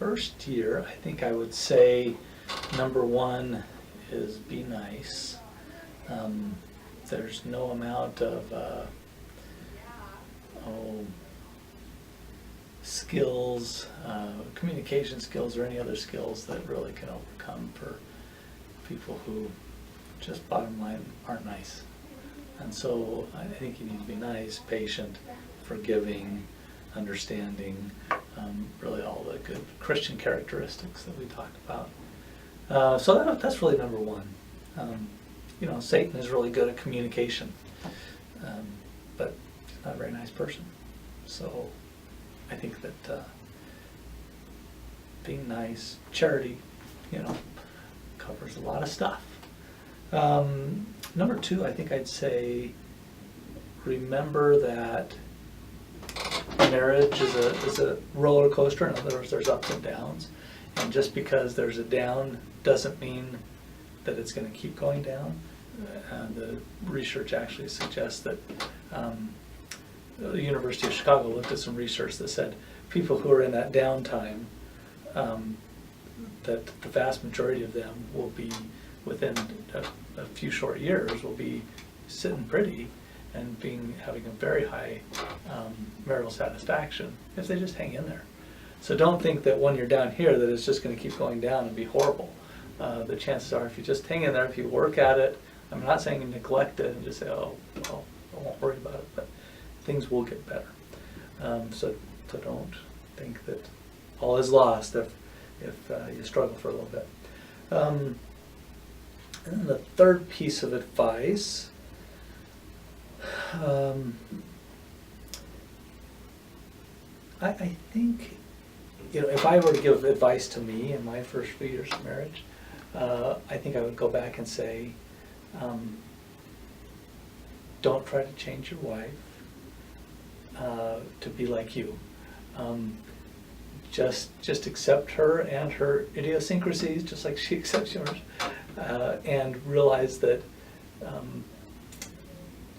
first year, I think I would say number one is be nice. There's no amount of skills, communication skills, or any other skills that really can overcome for people who just bottom line aren't nice. And so I think you need to be nice, patient, forgiving, understanding, really all the good Christian characteristics that we talked about. So that's really number one. Satan is really good at communication, but he's not a very nice person. So I think that being nice, charity, covers a lot of stuff. Number two, I think I'd say remember that marriage is a roller coaster. In other words, there's ups and downs, and just because there's a down doesn't mean that it's going to keep going down. The research actually suggests that the University of Chicago looked at some research that said people who are in that downtime, that the vast majority of them will be within a few short years will be sitting pretty and having a very high marital satisfaction if they just hang in there. So don't think that when you're down here that it's just going to keep going down and be horrible. The chances are, if you just hang in there, if you work at it, I'm not saying you neglect it and just say, oh, well, I won't worry about it, but things will get better. So don't think that all is lost if you struggle for a little bit. And then the third piece of advice, I think, if I were to give advice to me in my first few years of marriage, I think I would go back and say, don't try to change your wife to be like you. Just accept her and her idiosyncrasies, just like she accepts yours, and realize that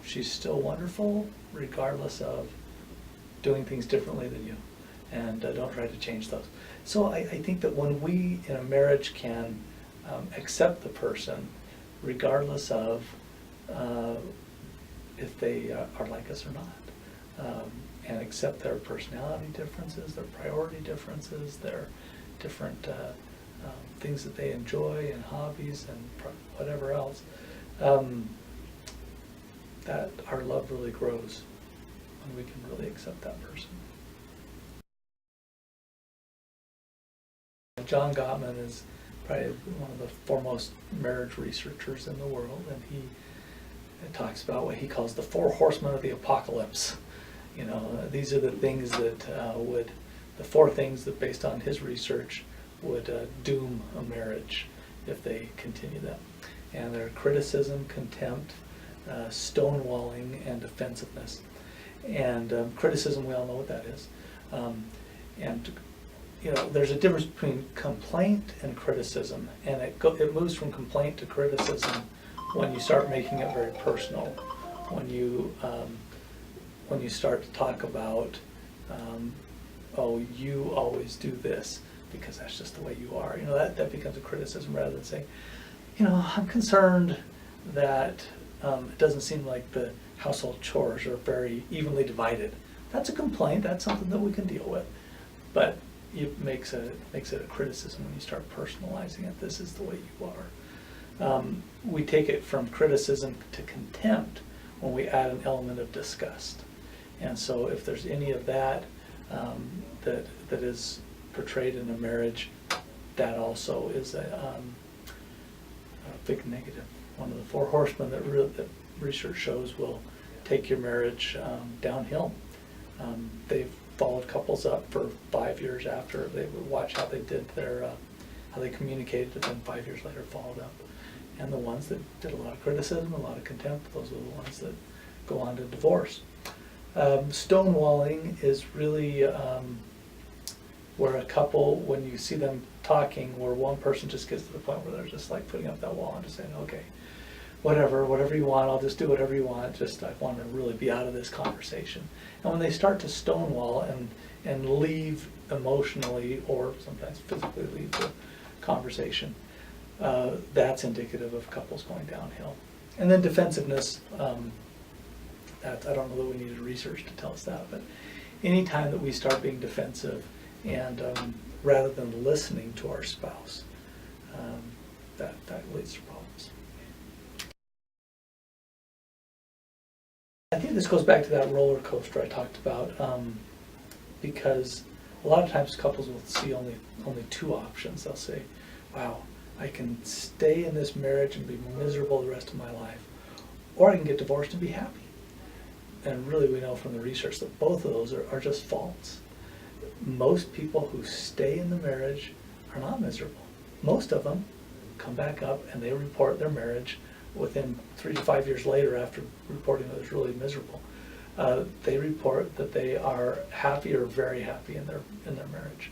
she's still wonderful regardless of doing things differently than you, and don't try to change those. So I think that when we in a marriage can accept the person regardless of if they are like us or not, and accept their personality differences, their priority differences, their different things that they enjoy and hobbies and whatever else, that our love really grows when we can really accept that person. John Gottman is probably one of the foremost marriage researchers in the world, and he talks about what he calls the 4 horsemen of the apocalypse. These are the things that the 4 things that, based on his research, would doom a marriage if they continue them. And they're criticism, contempt, stonewalling, and defensiveness. And criticism, we all know what that is. There's a difference between complaint and criticism, and it moves from complaint to criticism when you start making it very personal. When you start to talk about, oh, you always do this because that's just the way you are. That becomes a criticism rather than saying, I'm concerned that it doesn't seem like the household chores are very evenly divided. That's a complaint. That's something that we can deal with. But it makes it a criticism when you start personalizing it. This is the way you are. We take it from criticism to contempt when we add an element of disgust. And so if there's any of that that is portrayed in a marriage, that also is a big negative. One of the 4 horsemen that research shows will take your marriage downhill. They've followed couples up for 5 years after. They would watch how they did how they communicated, and then 5 years later followed up. And the ones that did a lot of criticism, a lot of contempt, those are the ones that go on to divorce. Stonewalling is really where a couple, when you see them talking, where one person just gets to the point where they're just like putting up that wall and just saying, okay, whatever you want, I'll just do whatever you want, just I want to really be out of this conversation. And when they start to stonewall and leave emotionally or sometimes physically leave the conversation, that's indicative of couples going downhill. And then defensiveness, that I don't know that we needed research to tell us that, but anytime that we start being defensive and rather than listening to our spouse, that leads to problems. I think this goes back to that roller coaster I talked about, because a lot of times couples will see only two options. They'll say, wow, I can stay in this marriage and be miserable the rest of my life, or I can get divorced and be happy. And really we know from the research that both of those are just false. Most people who stay in the marriage are not miserable. Most of them come back up and they report their marriage within 3 to 5 years later after reporting that it was really miserable. They report that they are happy or very happy in their marriage.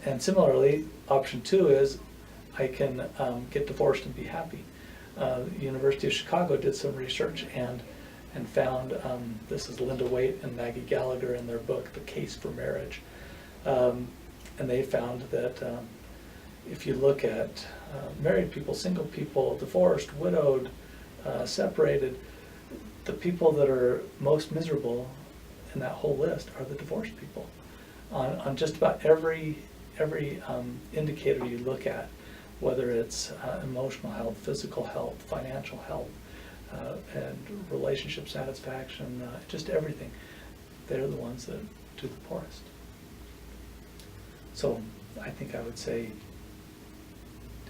And similarly, option 2 is I can get divorced and be happy. University of Chicago did some research and found, this is Linda Waite and Maggie Gallagher in their book, The Case for Marriage. And they found that if you look at married people, single people, divorced, widowed, separated, the people that are most miserable in that whole list are the divorced people. On just about every indicator you look at, whether it's emotional health, physical health, financial health, and relationship satisfaction, just everything, they're the ones that do the poorest. So I think I would say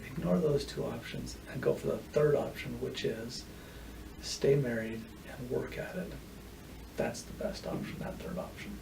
ignore those 2 options and go for the third option, which is stay married and work at it. That's the best option, that third option.